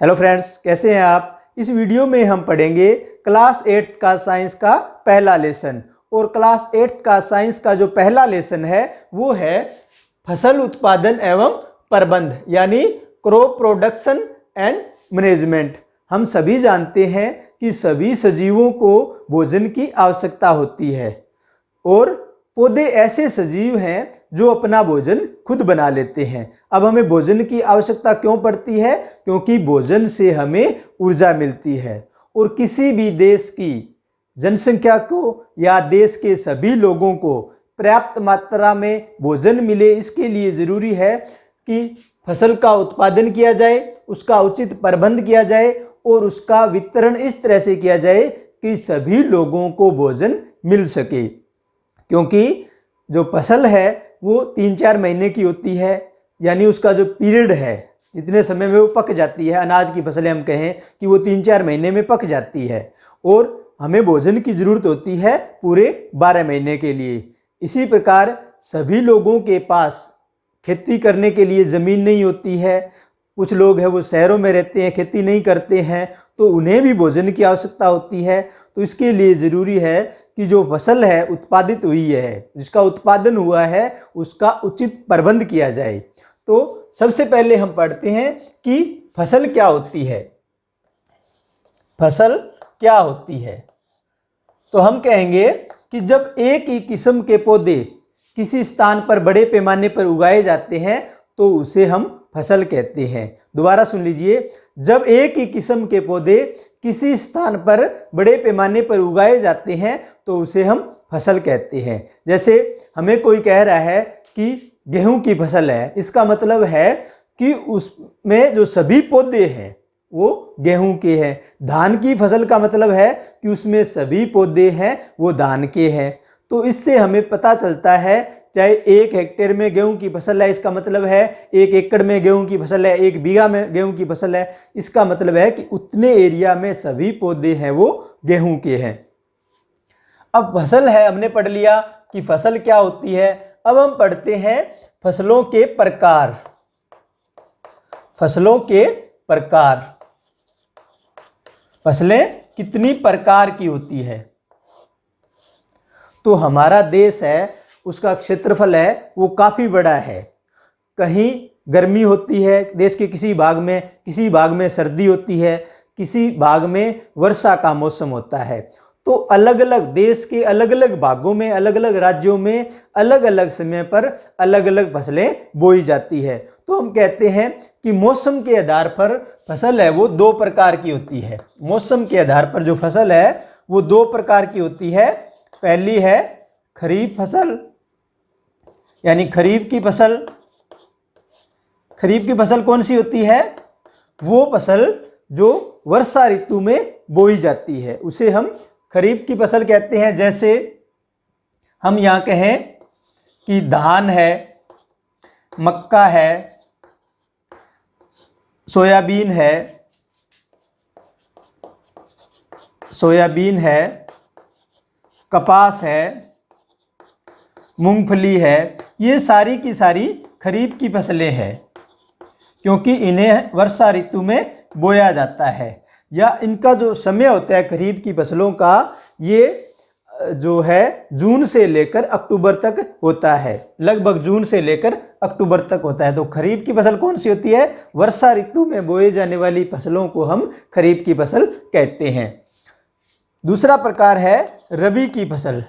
Hello friends, कैसे हैं आप। इस वीडियो में हम पढ़ेंगे क्लास 8th का साइंस का पहला लेसन। और क्लास 8th का साइंस का जो पहला लेसन है वो है फसल उत्पादन एवं प्रबंध, यानी क्रॉप प्रोडक्शन एंड मैनेजमेंट। हम सभी जानते हैं कि सभी सजीवों को भोजन की आवश्यकता होती है और पौधे ऐसे सजीव हैं जो अपना भोजन खुद बना लेते हैं। अब हमें भोजन की आवश्यकता क्यों पड़ती है? क्योंकि भोजन से हमें ऊर्जा मिलती है और किसी भी देश की जनसंख्या को या देश के सभी लोगों को पर्याप्त मात्रा में भोजन मिले, इसके लिए ज़रूरी है कि फसल का उत्पादन किया जाए, उसका उचित प्रबंध किया जाए और उसका वितरण इस तरह से किया जाए कि सभी लोगों को भोजन मिल सके। क्योंकि जो फसल है वो 3-4 महीने की होती है, यानी उसका जो पीरियड है, जितने समय में वो पक जाती है, अनाज की फसलें हम कहें कि वो 3-4 महीने में पक जाती है और हमें भोजन की ज़रूरत होती है पूरे 12 महीने के लिए। इसी प्रकार सभी लोगों के पास खेती करने के लिए ज़मीन नहीं होती है। कुछ लोग हैं वो शहरों में रहते हैं, खेती नहीं करते हैं, तो उन्हें भी भोजन की आवश्यकता होती है। तो इसके लिए ज़रूरी है कि जो फसल है उत्पादित हुई है, जिसका उत्पादन हुआ है, उसका उचित प्रबंध किया जाए। तो सबसे पहले हम पढ़ते हैं कि फसल क्या होती है। फसल क्या होती है तो हम कहेंगे कि जब एक ही किस्म के पौधे किसी स्थान पर बड़े पैमाने पर उगाए जाते हैं तो उसे हम फसल कहते हैं। दोबारा सुन लीजिए, जब एक ही किस्म के पौधे किसी स्थान पर बड़े पैमाने पर उगाए जाते हैं तो उसे हम फसल कहते हैं। जैसे हमें कोई कह रहा है कि गेहूं की फसल है, इसका मतलब है कि उसमें जो सभी पौधे हैं वो गेहूं के हैं। धान की फसल का मतलब है कि उसमें सभी पौधे हैं वो धान के हैं। तो इससे हमें पता चलता है, चाहे 1 हेक्टेयर में गेहूं की फसल है, इसका मतलब है 1 एकड़ में गेहूं की फसल है, 1 बीघा में गेहूं की फसल है, इसका मतलब है कि उतने एरिया में सभी पौधे हैं वो गेहूं के हैं। अब फसल है, हमने पढ़ लिया कि फसल क्या होती है। अब हम पढ़ते हैं फसलों के प्रकार। फसलों के प्रकार, फसलें कितनी प्रकार की होती है। तो हमारा देश है, उसका क्षेत्रफल है वो काफ़ी बड़ा है। कहीं गर्मी होती है देश के किसी भाग में सर्दी होती है, किसी भाग में वर्षा का मौसम होता है। तो अलग अलग देश के अलग अलग भागों में, अलग अलग राज्यों में अलग अलग समय पर अलग अलग फसलें बोई जाती है। तो हम कहते हैं कि मौसम के आधार पर फसल है वो 2 प्रकार की होती है। मौसम के आधार पर जो फसल है वो 2 प्रकार की होती है। पहली है खरीफ फसल, यानी खरीफ की फसल। खरीफ की फसल कौन सी होती है? वो फसल जो वर्षा ऋतु में बोई जाती है, उसे हम खरीफ की फसल कहते हैं। जैसे हम यहाँ कहें कि धान है, मक्का है, सोयाबीन है, कपास है, मूंगफली है, ये सारी की सारी खरीफ की फसलें हैं, क्योंकि इन्हें वर्षा ऋतु में बोया जाता है। या इनका जो समय होता है खरीफ की फसलों का, ये जो है जून से लेकर अक्टूबर तक होता है, लगभग जून से लेकर अक्टूबर तक होता है। तो खरीफ की फसल कौन सी होती है? वर्षा ऋतु में बोए जाने वाली फसलों को हम खरीफ की फसल कहते हैं। दूसरा प्रकार है रबी की फसल।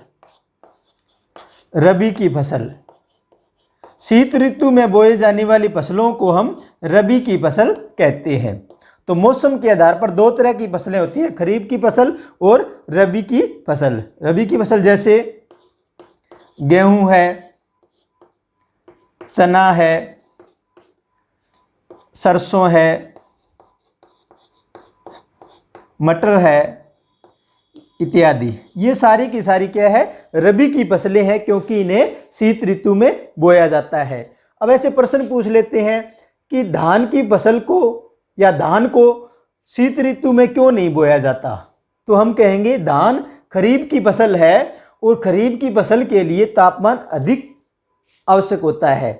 रबी की फसल, शीत ऋतु में बोए जाने वाली फसलों को हम रबी की फसल कहते हैं। तो मौसम के आधार पर 2 तरह की फसलें होती हैं, खरीफ की फसल और रबी की फसल। रबी की फसल जैसे गेहूं है, चना है, सरसों है, मटर है इत्यादि। ये सारी की सारी क्या है? रबी की फसलें हैं, क्योंकि इन्हें शीत ऋतु में बोया जाता है। अब ऐसे प्रश्न पूछ लेते हैं कि धान की फसल को या धान को शीत ऋतु में क्यों नहीं बोया जाता। तो हम कहेंगे धान खरीफ की फसल है और खरीफ की फसल के लिए तापमान अधिक आवश्यक होता है,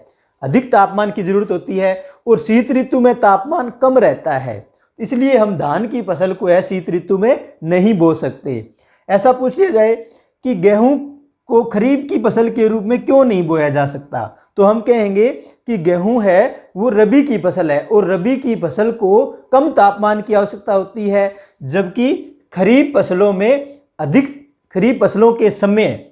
अधिक तापमान की जरूरत होती है और शीत ऋतु में तापमान कम रहता है। इसलिए हम धान की फसल को है शीत ऋतु में नहीं बो सकते। ऐसा पूछ लिया जाए कि गेहूं को खरीफ की फसल के रूप में क्यों नहीं बोया जा सकता, तो हम कहेंगे कि गेहूं है वो रबी की फसल है और रबी की फसल को कम तापमान की आवश्यकता होती है, जबकि खरीफ फसलों में अधिक, खरीफ फसलों के समय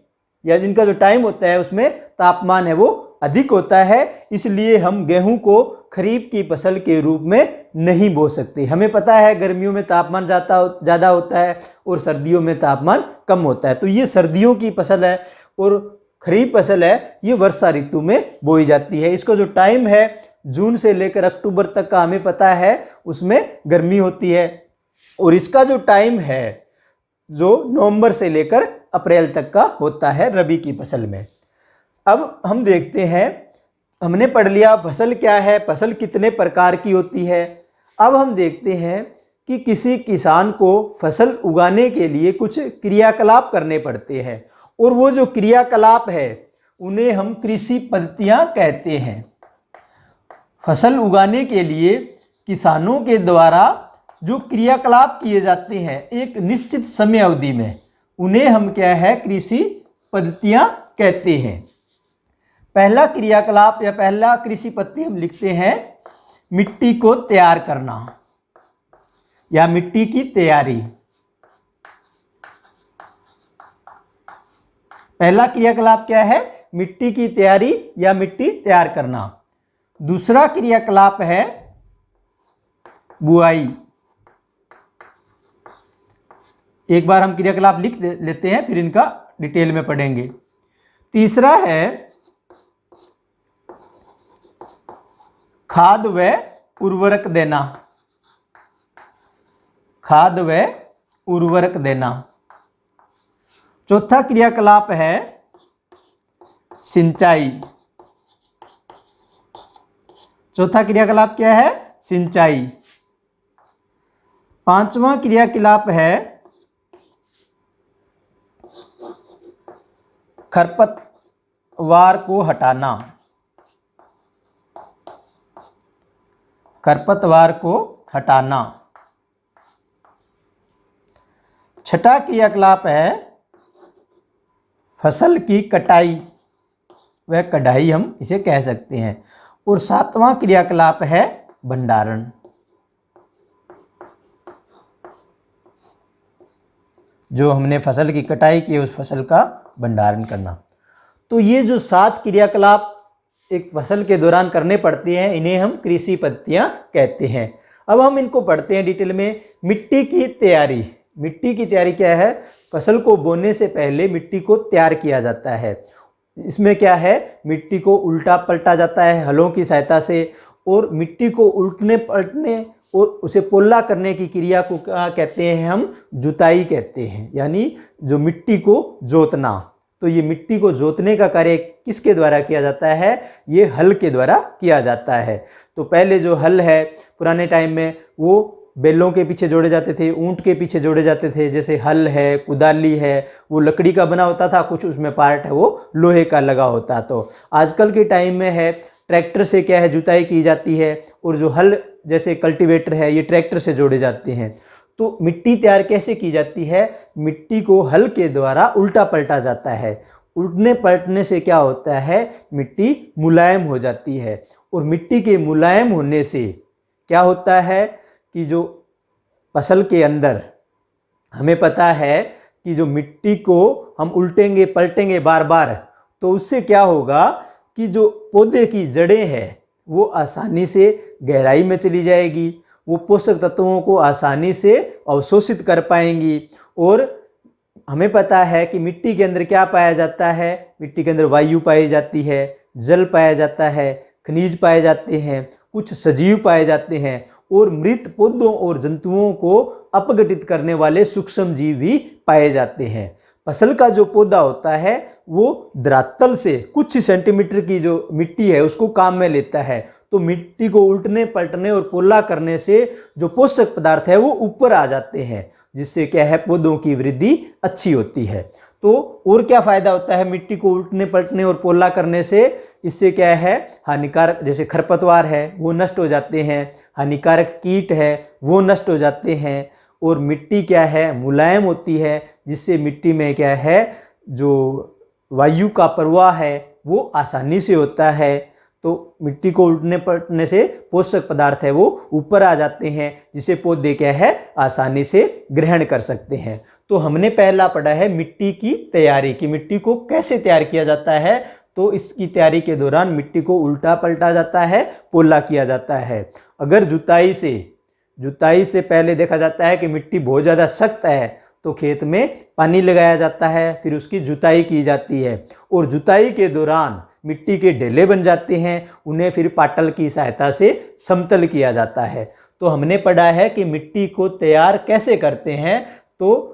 या जिनका जो टाइम होता है उसमें तापमान है वो अधिक होता है। इसलिए हम गेहूं को खरीफ की फसल के रूप में नहीं बो सकते। हमें पता है गर्मियों में तापमान ज़्यादा होता है और सर्दियों में तापमान कम होता है, तो ये सर्दियों की फसल है और खरीफ फसल है ये वर्षा ऋतु में बोई जाती है। इसका जो टाइम है जून से लेकर अक्टूबर तक का हमें पता है, उसमें गर्मी होती है, और इसका जो टाइम है जो नवंबर से लेकर अप्रैल तक का होता है रबी की फसल में। अब हम देखते हैं, हमने पढ़ लिया फसल क्या है, फसल कितने प्रकार की होती है। अब हम देखते हैं कि किसी किसान को फसल उगाने के लिए कुछ क्रियाकलाप करने पड़ते हैं, और वो जो क्रियाकलाप है उन्हें हम कृषि पद्धतियाँ कहते हैं। फसल उगाने के लिए किसानों के द्वारा जो क्रियाकलाप किए जाते हैं एक निश्चित समय अवधि में, उन्हें हम क्या है, कृषि पद्धतियाँ कहते हैं। पहला क्रियाकलाप या पहला कृषि पद्धति हम लिखते हैं मिट्टी को तैयार करना या मिट्टी की तैयारी। पहला क्रियाकलाप क्या है, मिट्टी की तैयारी या मिट्टी तैयार करना। दूसरा क्रियाकलाप है बुआई। एक बार हम क्रियाकलाप लिख लेते हैं, फिर इनका डिटेल में पढ़ेंगे। तीसरा है खाद व उर्वरक देना, खाद व उर्वरक देना। चौथा क्रियाकलाप है सिंचाई। चौथा क्रियाकलाप क्या है, सिंचाई। पांचवा क्रियाकलाप है खरपतवार को हटाना, खरपतवार को हटाना। छठा क्रियाकलाप है फसल की कटाई व कढ़ाई, हम इसे कह सकते हैं। और सातवां क्रियाकलाप है भंडारण। जो हमने फसल की कटाई की उस फसल का भंडारण करना। तो ये जो 7 क्रियाकलाप एक फसल के दौरान करने पड़ते हैं, इन्हें हम कृषि पद्धतियाँ कहते हैं। अब हम इनको पढ़ते हैं डिटेल में। मिट्टी की तैयारी। मिट्टी की तैयारी क्या है, फसल को बोने से पहले मिट्टी को तैयार किया जाता है। इसमें क्या है, मिट्टी को उल्टा पलटा जाता है हलों की सहायता से, और मिट्टी को उल्टने पलटने और उसे पोला करने की क्रिया को क्या कहते हैं, हम जुताई कहते हैं, यानी जो मिट्टी को जोतना। तो ये मिट्टी को जोतने का कार्य किसके द्वारा किया जाता है, ये हल के द्वारा किया जाता है। तो पहले जो हल है पुराने टाइम में वो बैलों के पीछे जोड़े जाते थे, ऊंट के पीछे जोड़े जाते थे। जैसे हल है, कुदाली है, वो लकड़ी का बना होता था, कुछ उसमें पार्ट है वो लोहे का लगा होता। तो आजकल के टाइम में है ट्रैक्टर से क्या है, जुताई की जाती है, और जो हल जैसे कल्टीवेटर है ये ट्रैक्टर से जोड़े जाते हैं। तो मिट्टी तैयार कैसे की जाती है, मिट्टी को हल के द्वारा उल्टा पलटा जाता है। उल्टने पलटने से क्या होता है, मिट्टी मुलायम हो जाती है, और मिट्टी के मुलायम होने से क्या होता है कि जो फसल के अंदर हमें पता है कि जो मिट्टी को हम उल्टेंगे पलटेंगे बार बार, तो उससे क्या होगा कि जो पौधे की जड़ें हैं वो आसानी से गहराई में चली जाएगी, वो पोषक तत्वों को आसानी से अवशोषित कर पाएंगी। और हमें पता है कि मिट्टी के अंदर क्या पाया जाता है, मिट्टी के अंदर वायु पाई जाती है, जल पाया जाता है, खनिज पाए जाते हैं, कुछ सजीव पाए जाते हैं, और मृत पौधों और जंतुओं को अपघटित करने वाले सूक्ष्म जीव भी पाए जाते हैं। फसल का जो पौधा होता है वो धरातल से कुछ सेंटीमीटर की जो मिट्टी है उसको काम में लेता है। तो मिट्टी को उल्टने पलटने और पोला करने से जो पोषक पदार्थ है वो ऊपर आ जाते हैं, जिससे क्या है, पौधों की वृद्धि अच्छी होती है। तो और क्या फ़ायदा होता है मिट्टी को उल्टने पलटने और पोला करने से? इससे क्या है, हानिकारक जैसे खरपतवार है वो नष्ट हो जाते हैं, हानिकारक कीट है वो नष्ट हो जाते हैं, और मिट्टी क्या है, मुलायम होती है, जिससे मिट्टी में क्या है, जो वायु का प्रवाह है वो आसानी से होता है। तो मिट्टी को उल्टने पलटने से पोषक पदार्थ है वो ऊपर आ जाते हैं, जिसे पौधे क्या है, आसानी से ग्रहण कर सकते हैं। तो हमने पहला पढ़ा है मिट्टी की तैयारी, कि मिट्टी को कैसे तैयार किया जाता है। तो इसकी तैयारी के दौरान मिट्टी को उल्टा पलटा जाता है, पोला किया जाता है। अगर जुताई से पहले देखा जाता है कि मिट्टी बहुत ज़्यादा सख्त है, तो खेत में पानी लगाया जाता है, फिर उसकी जुताई की जाती है, और जुताई के दौरान मिट्टी के ढेले बन जाते हैं, उन्हें फिर पाटल की सहायता से समतल किया जाता है। तो हमने पढ़ा है कि मिट्टी को तैयार कैसे करते हैं। तो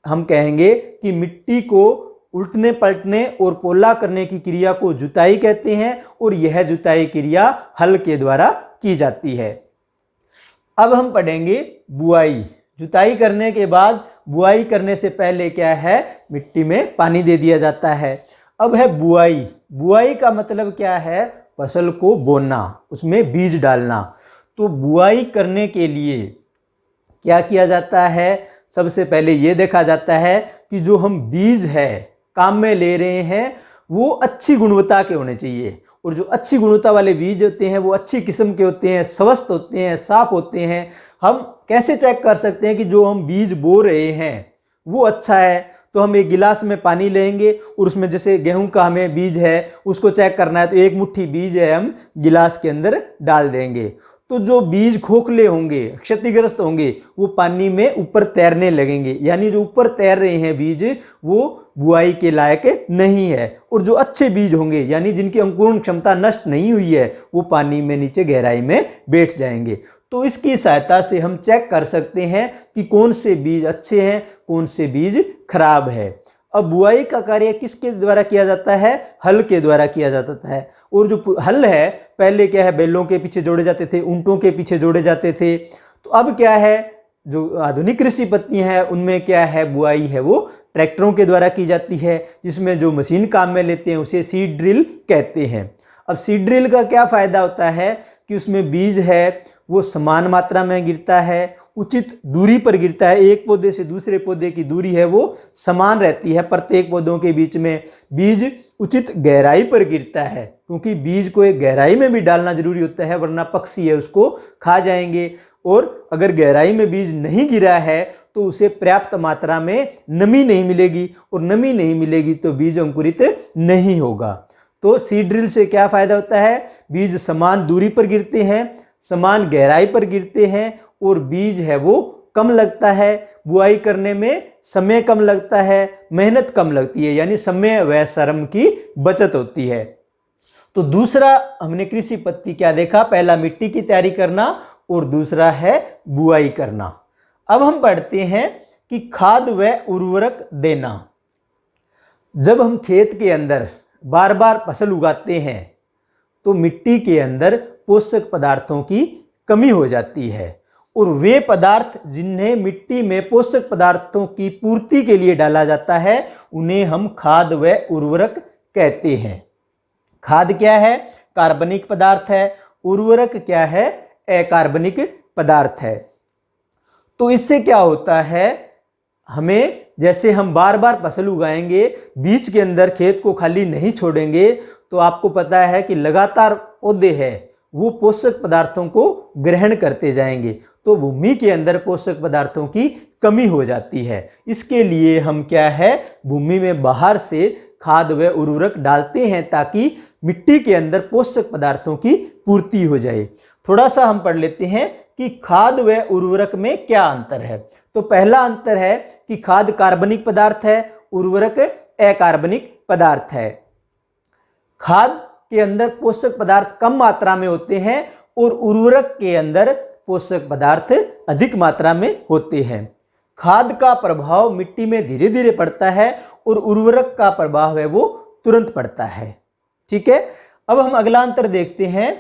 हम कहेंगे कि मिट्टी को उल्टने पलटने और पोला करने की क्रिया को जुताई कहते हैं, और यह जुताई क्रिया हल के द्वारा की जाती है। अब हम पढ़ेंगे बुआई। जुताई करने के बाद बुआई करने से पहले क्या है, मिट्टी में पानी दे दिया जाता है। अब है बुआई। बुआई का मतलब क्या है, फसल को बोना, उसमें बीज डालना। तो बुआई करने के लिए क्या किया जाता है, सबसे पहले ये देखा जाता है कि जो हम बीज है काम में ले रहे हैं वो अच्छी गुणवत्ता के होने चाहिए, और जो अच्छी गुणवत्ता वाले बीज होते हैं वो अच्छी किस्म के होते हैं, स्वस्थ होते हैं, साफ होते हैं। हम कैसे चेक कर सकते हैं कि जो हम बीज बो रहे हैं वो अच्छा है? तो हम एक गिलास में पानी लेंगे और उसमें जैसे गेहूं का हमें बीज है उसको चेक करना है, तो एक मुट्ठी बीज है हम गिलास के अंदर डाल देंगे। तो जो बीज खोखले होंगे, क्षतिग्रस्त होंगे, वो पानी में ऊपर तैरने लगेंगे, यानी जो ऊपर तैर रहे हैं बीज वो बुआई के लायक नहीं है। और जो अच्छे बीज होंगे, यानी जिनकी अंकुरण क्षमता नष्ट नहीं हुई है, वो पानी में नीचे गहराई में बैठ जाएंगे। तो इसकी सहायता से हम चेक कर सकते हैं कि कौन से बीज अच्छे हैं, कौन से बीज खराब है। अब बुआई का कार्य किसके द्वारा किया जाता है, हल के द्वारा किया जाता है। और जो हल है, पहले क्या है, बैलों के पीछे जोड़े जाते थे, ऊंटों के पीछे जोड़े जाते थे। तो अब क्या है, जो आधुनिक कृषि पद्धतियां हैं उनमें क्या है, बुआई है वो ट्रैक्टरों के द्वारा की जाती है, जिसमें जो मशीन काम में लेते हैं उसे सीड ड्रिल कहते हैं। अब सीड ड्रिल का क्या फ़ायदा होता है कि उसमें बीज है वो समान मात्रा में गिरता है, उचित दूरी पर गिरता है, एक पौधे से दूसरे पौधे की दूरी है वो समान रहती है, प्रत्येक पौधों के बीच में बीज उचित गहराई पर गिरता है, क्योंकि बीज को एक गहराई में भी डालना जरूरी होता है, वरना पक्षी है उसको खा जाएंगे। और अगर गहराई में बीज नहीं गिरा है तो उसे पर्याप्त मात्रा में नमी नहीं मिलेगी, और नमी नहीं मिलेगी तो बीज अंकुरित नहीं होगा। तो सीड ड्रिल से क्या फ़ायदा होता है, बीज समान दूरी पर गिरते हैं, समान गहराई पर गिरते हैं, और बीज है वो कम लगता है, बुआई करने में समय कम लगता है, मेहनत कम लगती है, यानी समय व श्रम की बचत होती है। तो दूसरा हमने कृषि पद्धति क्या देखा, पहला मिट्टी की तैयारी करना और दूसरा है बुआई करना। अब हम पढ़ते हैं कि खाद व उर्वरक देना। जब हम खेत के अंदर बार बार फसल उगाते हैं तो मिट्टी के अंदर पोषक पदार्थों की कमी हो जाती है, और वे पदार्थ जिन्हें मिट्टी में पोषक पदार्थों की पूर्ति के लिए डाला जाता है उन्हें हम खाद व उर्वरक कहते हैं। खाद क्या है, कार्बनिक पदार्थ है, उर्वरक क्या है, अकार्बनिक पदार्थ है। तो इससे क्या होता है, हमें जैसे हम बार बार फसल उगाएंगे, बीच के अंदर खेत को खाली नहीं छोड़ेंगे, तो आपको पता है कि लगातार पौधे हैं वो पोषक पदार्थों को ग्रहण करते जाएंगे, तो भूमि के अंदर पोषक पदार्थों की कमी हो जाती है। इसके लिए हम क्या है, भूमि में बाहर से खाद व उर्वरक डालते हैं ताकि मिट्टी के अंदर पोषक पदार्थों की पूर्ति हो जाए। थोड़ा सा हम पढ़ लेते हैं कि खाद व उर्वरक में क्या अंतर है। तो पहला अंतर है कि खाद कार्बनिक पदार्थ है, उर्वरक अकार्बनिक पदार्थ है। खाद के अंदर पोषक पदार्थ कम मात्रा में होते हैं और उर्वरक के अंदर पोषक पदार्थ अधिक मात्रा में होते हैं। खाद का प्रभाव मिट्टी में धीरे धीरे पड़ता है और उर्वरक का प्रभाव है वो तुरंत पड़ता है। ठीक है, अब हम अगला अंतर देखते हैं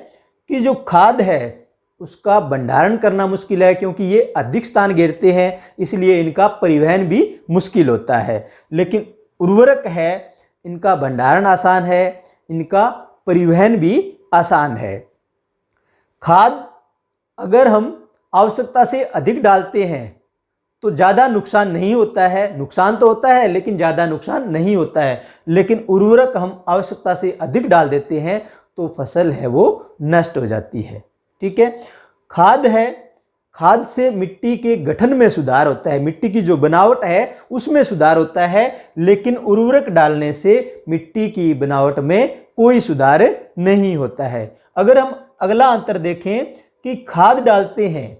कि जो खाद है उसका भंडारण करना मुश्किल है, क्योंकि ये अधिक स्थान घेरते हैं, इसलिए इनका परिवहन भी मुश्किल होता है। लेकिन उर्वरक है इनका भंडारण आसान है, इनका परिवहन भी आसान है। खाद अगर हम आवश्यकता से अधिक डालते हैं तो ज़्यादा नुकसान नहीं होता है, नुकसान तो होता है लेकिन ज़्यादा नुकसान नहीं होता है। लेकिन उर्वरक हम आवश्यकता से अधिक डाल देते हैं तो फसल है वो नष्ट हो जाती है। ठीक है। खाद है, खाद से मिट्टी के गठन में सुधार होता है, मिट्टी की जो बनावट है उसमें सुधार होता है, लेकिन उर्वरक डालने से मिट्टी की बनावट में कोई सुधार नहीं होता है। अगर हम अगला अंतर देखें कि खाद डालते हैं,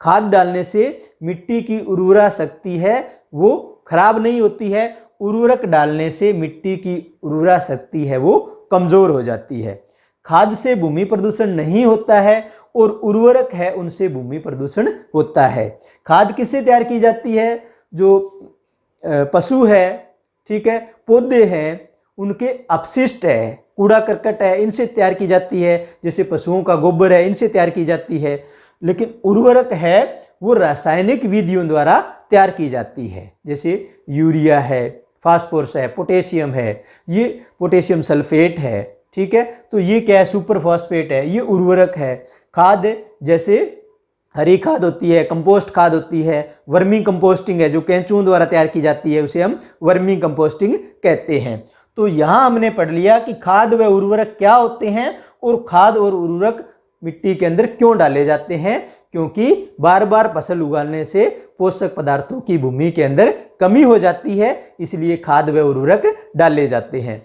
खाद डालने से मिट्टी की उर्वरा शक्ति है वो खराब नहीं होती है, उर्वरक डालने से मिट्टी की उर्वरा शक्ति है वो कमज़ोर हो जाती है। खाद से भूमि प्रदूषण नहीं होता है और उर्वरक है उनसे भूमि प्रदूषण होता है। खाद किससे तैयार की जाती है? जो पशु है, ठीक है, पौधे हैं, उनके अपशिष्ट है, कूड़ा करकट है, इनसे तैयार की जाती है। जैसे पशुओं का गोबर है, इनसे तैयार की जाती है। लेकिन उर्वरक है वो रासायनिक विधियों द्वारा तैयार की जाती है, जैसे यूरिया है, फास्फोरस है, पोटेशियम है, ये पोटेशियम सल्फेट है। ठीक है, तो ये क्या है? सुपर फॉस्फेट है, ये उर्वरक है। खाद जैसे हरी खाद होती है, कंपोस्ट खाद होती है, वर्मी कंपोस्टिंग है जो केंचुओं द्वारा तैयार की जाती है, उसे हम वर्मी कंपोस्टिंग कहते हैं। तो यहाँ हमने पढ़ लिया कि खाद व उर्वरक क्या होते हैं और खाद और उर्वरक मिट्टी के अंदर क्यों डाले जाते हैं। क्योंकि बार बार फसल उगाने से पोषक पदार्थों की भूमि के अंदर कमी हो जाती है, इसलिए खाद व उर्वरक डाले जाते हैं।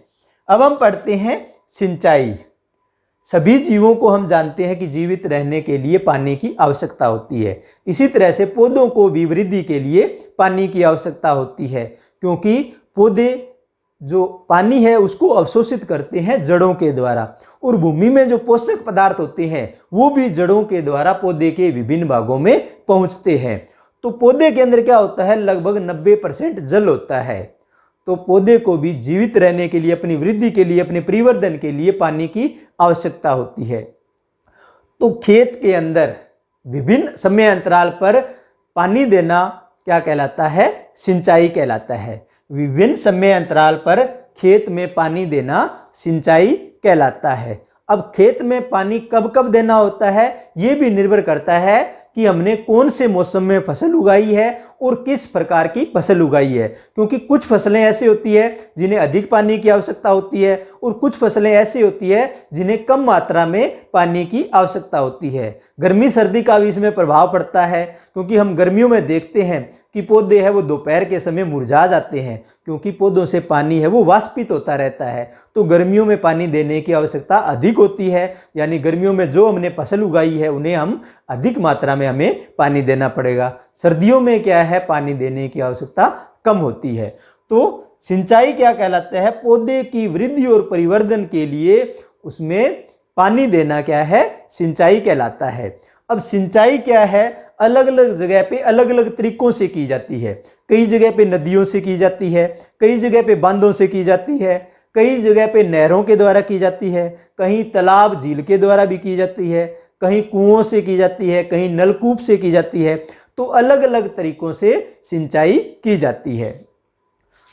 अब हम पढ़ते हैं सिंचाई। सभी जीवों को हम जानते हैं कि जीवित रहने के लिए पानी की आवश्यकता होती है। इसी तरह से पौधों को भी वृद्धि के लिए पानी की आवश्यकता होती है, क्योंकि पौधे जो पानी है उसको अवशोषित करते हैं जड़ों के द्वारा, और भूमि में जो पोषक पदार्थ होते हैं वो भी जड़ों के द्वारा पौधे के विभिन्न भागों में पहुंचते हैं। तो पौधे के अंदर क्या होता है? लगभग 90% जल होता है। तो पौधे को भी जीवित रहने के लिए, अपनी वृद्धि के लिए, अपने परिवर्धन के लिए पानी की आवश्यकता होती है। तो खेत के अंदर विभिन्न समय अंतराल पर पानी देना क्या कहलाता है? सिंचाई कहलाता है। विभिन्न समय अंतराल पर खेत में पानी देना सिंचाई कहलाता है। अब खेत में पानी कब कब देना होता है ये भी निर्भर करता है कि हमने कौन से मौसम में फसल उगाई है और किस प्रकार की फसल उगाई है। क्योंकि कुछ फसलें ऐसी होती है जिन्हें अधिक पानी की आवश्यकता होती है और कुछ फसलें ऐसी होती है जिन्हें कम मात्रा में पानी की आवश्यकता होती है। गर्मी सर्दी का भी इसमें प्रभाव पड़ता है, क्योंकि हम गर्मियों में देखते हैं कि पौधे हैं वो दोपहर के समय मुरझा जाते हैं, क्योंकि पौधों से पानी है वो वाष्पित होता रहता है। तो गर्मियों में पानी देने की आवश्यकता अधिक होती है, यानी गर्मियों में जो हमने फसल उगाई है उन्हें हम अधिक मात्रा में हमें पानी देना पड़ेगा। सर्दियों में क्या है? पानी देने की आवश्यकता कम होती है। तो सिंचाई क्या कहलाता है? पौधे की वृद्धि और परिवर्धन के लिए उसमें पानी देना क्या है? सिंचाई कहलाता है। अब सिंचाई क्या है? अलग अलग जगह पे अलग अलग तरीकों से की जाती है। कई जगह पे नदियों से की जाती है, कई जगह पे बांधों से की जाती है, कई जगह पे नहरों के द्वारा की जाती है, कहीं तालाब झील के द्वारा भी की जाती है, कहीं कुओं से की जाती है, कहीं नलकूप से की जाती है। तो अलग अलग तरीकों से सिंचाई की जाती है।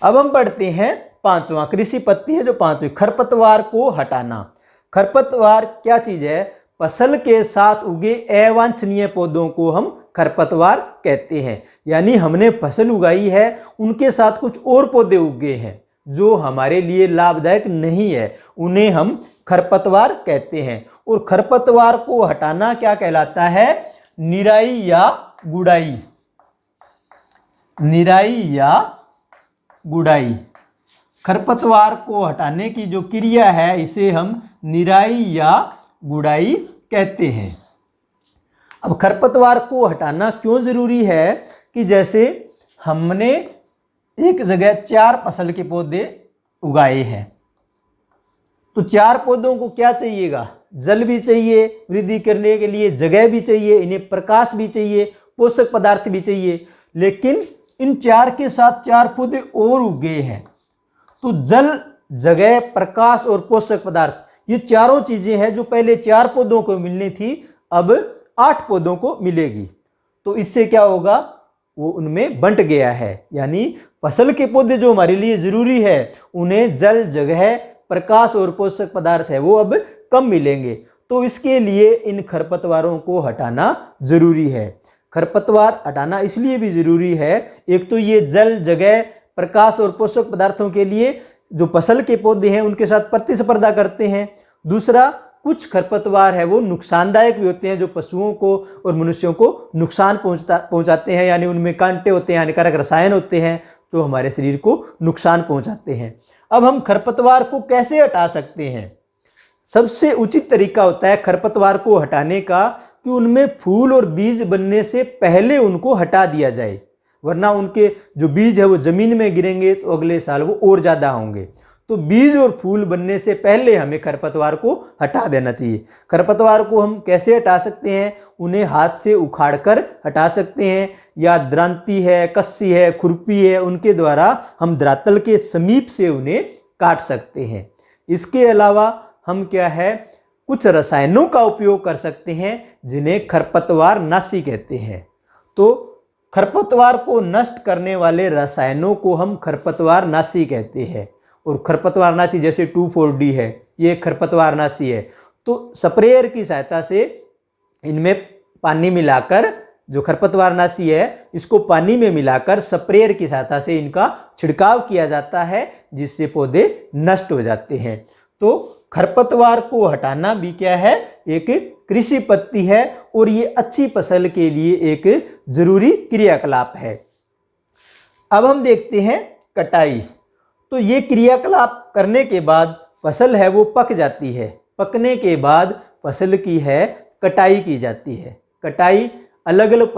अब हम पढ़ते हैं पांचवा, कृषि पद्धति है जो पांचवी, खरपतवार को हटाना। खरपतवार क्या चीज है? फसल के साथ उगे अवांछनीय पौधों को हम खरपतवार कहते हैं। यानी हमने फसल उगाई है, उनके साथ कुछ और पौधे उगे हैं जो हमारे लिए लाभदायक नहीं है, उन्हें हम खरपतवार कहते हैं। और खरपतवार को हटाना क्या कहलाता है? निराई या गुड़ाई। निराई या गुड़ाई। खरपतवार को हटाने की जो क्रिया है इसे हम निराई या गुड़ाई कहते हैं। अब खरपतवार को हटाना क्यों जरूरी है? कि जैसे हमने एक जगह 4 फसल के पौधे उगाए हैं, तो 4 पौधों को क्या चाहिएगा? जल भी चाहिए वृद्धि करने के लिए, जगह भी चाहिए, इन्हें प्रकाश भी चाहिए, पोषक पदार्थ भी चाहिए। लेकिन इन 4 के साथ 4 पौधे और उगे हैं, तो जल, जगह, प्रकाश और पोषक पदार्थ ये चारों चीजें हैं जो पहले 4 पौधों को मिलनी थी, अब 8 पौधों को मिलेगी। तो इससे क्या होगा? वो उनमें बंट गया है। यानी फसल के पौधे जो हमारे लिए ज़रूरी है उन्हें जल, जगह, प्रकाश और पोषक पदार्थ है वो अब कम मिलेंगे। तो इसके लिए इन खरपतवारों को हटाना ज़रूरी है। खरपतवार हटाना इसलिए भी ज़रूरी है, एक तो ये जल, जगह, प्रकाश और पोषक पदार्थों के लिए जो फसल के पौधे हैं उनके साथ प्रतिस्पर्धा करते हैं। दूसरा, कुछ खरपतवार है वो नुकसानदायक भी होते हैं जो पशुओं को और मनुष्यों को नुकसान पहुंचाते हैं। यानी उनमें कांटे होते हैं, हानिकारक रसायन होते हैं जो हमारे शरीर को नुकसान पहुंचाते हैं। अब हम खरपतवार को कैसे हटा सकते हैं? सबसे उचित तरीका होता है खरपतवार को हटाने का कि उनमें फूल और बीज बनने से पहले उनको हटा दिया जाए, वरना उनके जो बीज है वो ज़मीन में गिरेंगे तो अगले साल वो और ज़्यादा होंगे। तो बीज और फूल बनने से पहले हमें खरपतवार को हटा देना चाहिए। खरपतवार को हम कैसे हटा सकते हैं? उन्हें हाथ से उखाड़कर हटा सकते हैं, या दरांती है, कस्सी है, खुरपी है, उनके द्वारा हम धरातल के समीप से उन्हें काट सकते हैं। इसके अलावा हम क्या है, कुछ रसायनों का उपयोग कर सकते हैं जिन्हें खरपतवार नाशी कहते हैं। तो खरपतवार को नष्ट करने वाले रसायनों को हम खरपतवार नाशी कहते हैं। और खरपतवार नाशी जैसे 2,4-D है, ये खरपतवार नाशी है। तो स्प्रेयर की सहायता से इनमें पानी मिलाकर, जो खरपतवार नाशी है इसको पानी में मिलाकर स्प्रेयर की सहायता से इनका छिड़काव किया जाता है, जिससे पौधे नष्ट हो जाते हैं। तो खरपतवार को हटाना भी क्या है, एक कृषि पद्धति है और ये अच्छी फसल के लिए एक जरूरी क्रियाकलाप है। अब हम देखते हैं कटाई। तो ये क्रियाकलाप करने के बाद फसल है वो पक जाती है। पकने के बाद फसल की है कटाई की जाती है। कटाई अलग अलग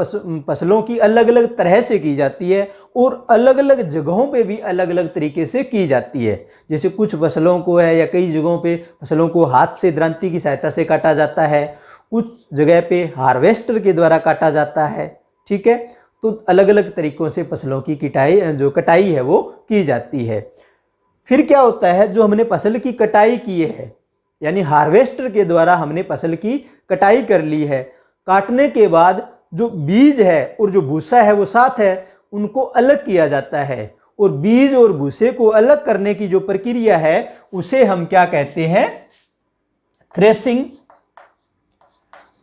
फसलों की अलग अलग तरह से की जाती है और अलग अलग जगहों पे भी अलग अलग तरीके से की जाती है। जैसे कुछ फसलों को है या कई जगहों पे फसलों को हाथ से दरांती की सहायता से काटा जाता है, कुछ जगह पे हार्वेस्टर के द्वारा काटा जाता है। ठीक है, तो अलग अलग तरीकों से फसलों की कटाई है वो की जाती है। फिर क्या होता है, जो हमने फसल की कटाई की है, यानी हार्वेस्टर के द्वारा हमने फसल की कटाई कर ली है, काटने के बाद जो बीज है और जो भूसा है वो साथ है, उनको अलग किया जाता है। और बीज और भूसे को अलग करने की जो प्रक्रिया है उसे हम क्या कहते हैं,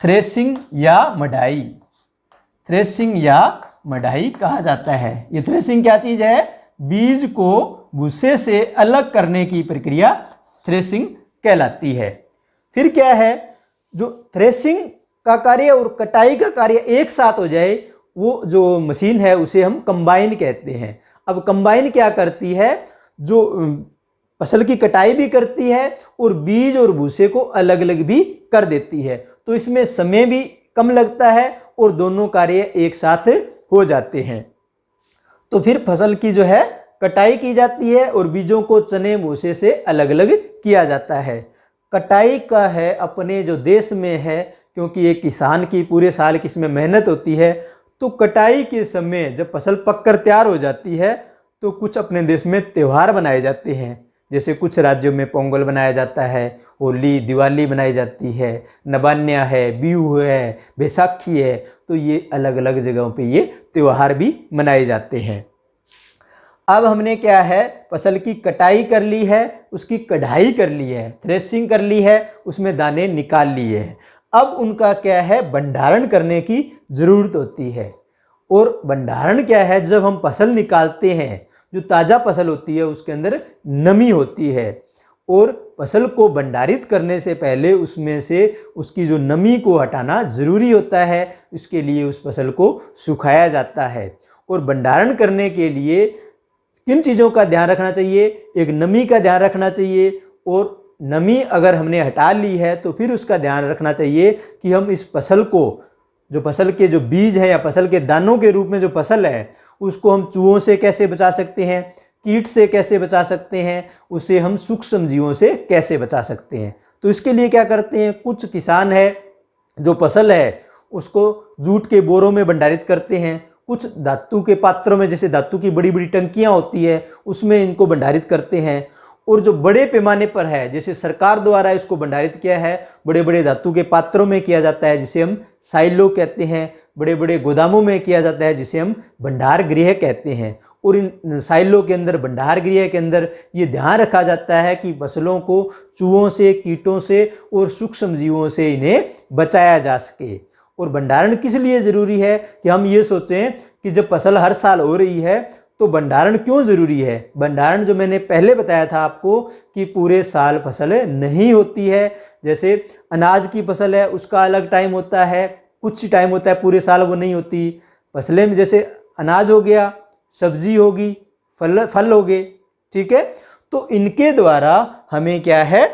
थ्रेसिंग या मढ़ाई। थ्रेसिंग या मढ़ाई कहा जाता है। ये थ्रेसिंग क्या चीज है, बीज को भूसे से अलग करने की प्रक्रिया थ्रेसिंग कहलाती है। फिर क्या है, जो थ्रेसिंग का कार्य और कटाई का कार्य एक साथ हो जाए, वो जो मशीन है उसे हम कंबाइन कहते हैं। अब कंबाइन क्या करती है, जो फसल की कटाई भी करती है और बीज और भूसे को अलग अलग भी कर देती है। तो इसमें समय भी कम लगता है और दोनों कार्य एक साथ हो जाते हैं। तो फिर फसल की जो है कटाई की जाती है और बीजों को चने भूसे से अलग अलग किया जाता है। कटाई का है अपने जो देश में है, क्योंकि ये किसान की पूरे साल की इसमें मेहनत होती है। तो कटाई के समय जब फसल पककर तैयार हो जाती है तो कुछ अपने देश में त्यौहार बनाए जाते हैं। जैसे कुछ राज्यों में पोंगल बनाया जाता है, होली, दिवाली बनाई जाती है, नबान्या है, बिहू है, बैसाखी है। तो ये अलग अलग जगहों पे ये त्यौहार भी मनाए जाते हैं। अब हमने क्या है, फसल की कटाई कर ली है, उसकी कढ़ाई कर ली है, थ्रेसिंग कर ली है, उसमें दाने निकाल लिए हैं। अब उनका क्या है, भंडारण करने की ज़रूरत होती है। और भंडारण क्या है, जब हम फसल निकालते हैं, जो ताज़ा फसल होती है उसके अंदर नमी होती है और फसल को भंडारित करने से पहले उसमें से उसकी जो नमी को हटाना ज़रूरी होता है। इसके लिए उस फसल को सुखाया जाता है। और भंडारण करने के लिए किन चीज़ों का ध्यान रखना चाहिए, एक नमी का ध्यान रखना चाहिए। और नमी अगर हमने हटा ली है तो फिर उसका ध्यान रखना चाहिए कि हम इस फसल को, जो फसल के जो बीज है या फसल के दानों के रूप में जो फसल है, उसको हम चूहों से कैसे बचा सकते हैं, कीट से कैसे बचा सकते हैं, उसे हम सूक्ष्म जीवों से कैसे बचा सकते हैं। तो इसके लिए क्या करते हैं, कुछ किसान है जो फसल है उसको जूट के बोरों में भंडारित करते हैं, कुछ धातु के पात्रों में, जैसे धातु की बड़ी बड़ी टंकियाँ होती है उसमें इनको भंडारित करते हैं। और जो बड़े पैमाने पर है, जैसे सरकार द्वारा इसको भंडारित किया है, बड़े बड़े धातु के पात्रों में किया जाता है जिसे हम साइलो कहते हैं, बड़े बड़े गोदामों में किया जाता है जिसे हम भंडार गृह कहते हैं। और इन साइलो के अंदर, भंडार गृह के अंदर ये ध्यान रखा जाता है कि फसलों को चूहों से, कीटों से और सूक्ष्म जीवों से इन्हें बचाया जा सके। और भंडारण किस लिए ज़रूरी है कि हम ये सोचें कि जब फसल हर साल हो रही है तो भंडारण क्यों ज़रूरी है। भंडारण जो मैंने पहले बताया था आपको कि पूरे साल फसल नहीं होती है। जैसे अनाज की फसल है, उसका अलग टाइम होता है, कुछ टाइम होता है, पूरे साल वो नहीं होती। फसलें में जैसे अनाज हो गया, सब्जी होगी, फल हो गए, ठीक है। तो इनके द्वारा हमें क्या है,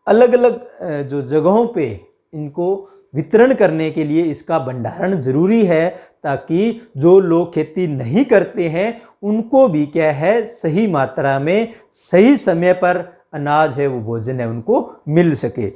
अलग अलग जो जगहों पे इनको वितरण करने के लिए इसका भंडारण ज़रूरी है, ताकि जो लोग खेती नहीं करते हैं उनको भी क्या है, सही मात्रा में सही समय पर अनाज है, वो भोजन है, उनको मिल सके।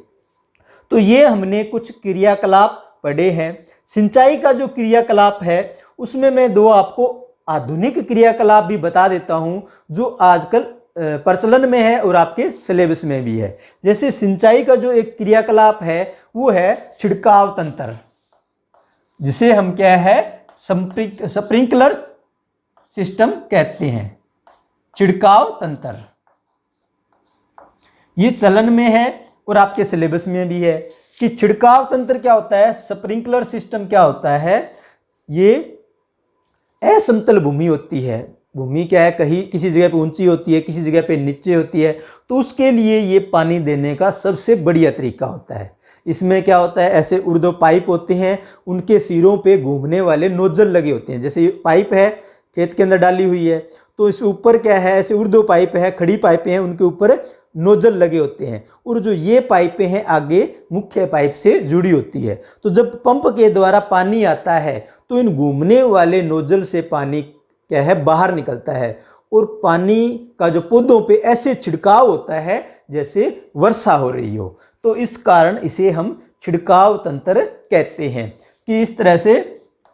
तो ये हमने कुछ क्रियाकलाप पढ़े हैं। सिंचाई का जो क्रियाकलाप है उसमें मैं दो आपको आधुनिक क्रियाकलाप भी बता देता हूँ जो आजकल प्रचलन में है और आपके सिलेबस में भी है। जैसे सिंचाई का जो एक क्रियाकलाप है वो है छिड़काव तंत्र, जिसे हम क्या है, स्प्रिंकलर सिस्टम कहते हैं। छिड़काव तंत्र ये चलन में है और आपके सिलेबस में भी है कि छिड़काव तंत्र क्या होता है, स्प्रिंकलर सिस्टम क्या होता है। ये असमतल भूमि होती है, भूमि क्या है, कहीं किसी जगह पे ऊंची होती है, किसी जगह पे नीचे होती है, तो उसके लिए ये पानी देने का सबसे बढ़िया तरीका होता है। इसमें क्या होता है, ऐसे ऊर्ध्व पाइप होते हैं, उनके सिरों पे घूमने वाले नोजल लगे होते हैं। जैसे ये पाइप है, खेत के अंदर डाली हुई है, तो इस ऊपर क्या है, ऐसे ऊर्ध्व पाइप है, खड़ी पाइपें हैं, उनके ऊपर नोजल लगे होते हैं। और जो ये पाइपें हैं आगे मुख्य पाइप से जुड़ी होती है। तो जब पंप के द्वारा पानी आता है तो इन घूमने वाले नोजल से पानी क्या है, बाहर निकलता है और पानी का जो पौधों पे ऐसे छिड़काव होता है जैसे वर्षा हो रही हो। तो इस कारण इसे हम छिड़काव तंत्र कहते हैं कि इस तरह से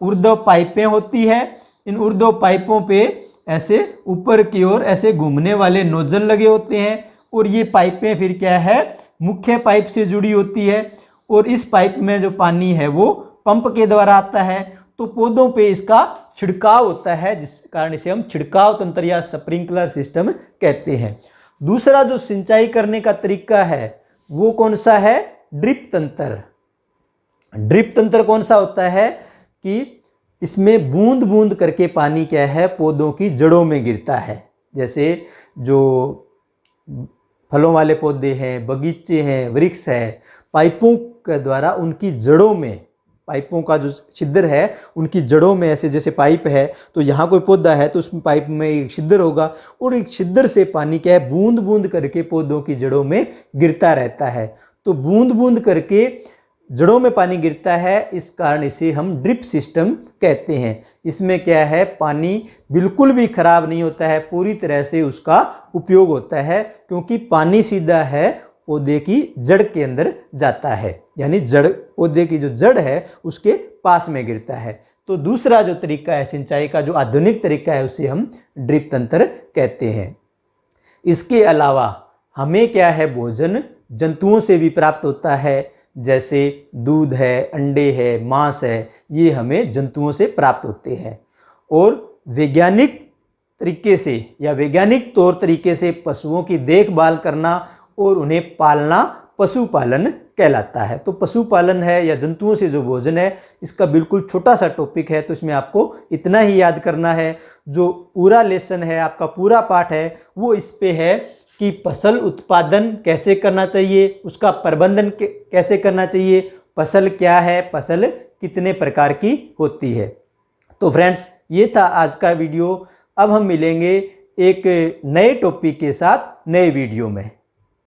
ऊर्ध्व पाइपें होती है, इन ऊर्ध्व पाइपों पे ऐसे ऊपर की ओर ऐसे घूमने वाले नोजल लगे होते हैं और ये पाइपें फिर क्या है, मुख्य पाइप से जुड़ी होती है और इस पाइप में जो पानी है वो पंप के द्वारा आता है। तो पौधों पे इसका छिड़काव होता है, जिस कारण इसे हम छिड़काव तंत्र या स्प्रिंकलर सिस्टम कहते हैं। दूसरा जो सिंचाई करने का तरीका है वो कौन सा है, ड्रिप तंत्र। ड्रिप तंत्र कौन सा होता है कि इसमें बूंद बूंद करके पानी क्या है, पौधों की जड़ों में गिरता है। जैसे जो फलों वाले पौधे हैं, बगीचे हैं, वृक्ष है, पाइपों के द्वारा उनकी जड़ों में, पाइपों का जो छिद्र है उनकी जड़ों में, ऐसे जैसे पाइप है तो यहाँ कोई पौधा है तो उसमें पाइप में एक छिद्र होगा और एक छिद्र से पानी क्या है, बूंद बूंद करके पौधों की जड़ों में गिरता रहता है। तो बूंद बूंद करके जड़ों में पानी गिरता है, इस कारण इसे हम ड्रिप सिस्टम कहते हैं। इसमें क्या है, पानी बिल्कुल भी खराब नहीं होता है, पूरी तरह से उसका उपयोग होता है, क्योंकि पानी सीधा है पौधे की जड़ के अंदर जाता है, यानी जड़, पौधे की जो जड़ है उसके पास में गिरता है। तो दूसरा जो तरीका है सिंचाई का, जो आधुनिक तरीका है, उसे हम ड्रिप तंत्र कहते हैं। इसके अलावा हमें क्या है, भोजन जंतुओं से भी प्राप्त होता है, जैसे दूध है, अंडे है, मांस है, ये हमें जंतुओं से प्राप्त होते हैं। और वैज्ञानिक तरीके से या वैज्ञानिक तौर तरीके से पशुओं की देखभाल करना और उन्हें पालना पशुपालन कहलाता है। तो पशुपालन है या जंतुओं से जो भोजन है, इसका बिल्कुल छोटा सा टॉपिक है, तो इसमें आपको इतना ही याद करना है। जो पूरा लेसन है, आपका पूरा पाठ है, वो इस पे है कि फसल उत्पादन कैसे करना चाहिए, उसका प्रबंधन कैसे करना चाहिए, फसल क्या है, फसल कितने प्रकार की होती है। तो फ्रेंड्स, ये था आज का वीडियो। अब हम मिलेंगे एक नए टॉपिक के साथ नए वीडियो में।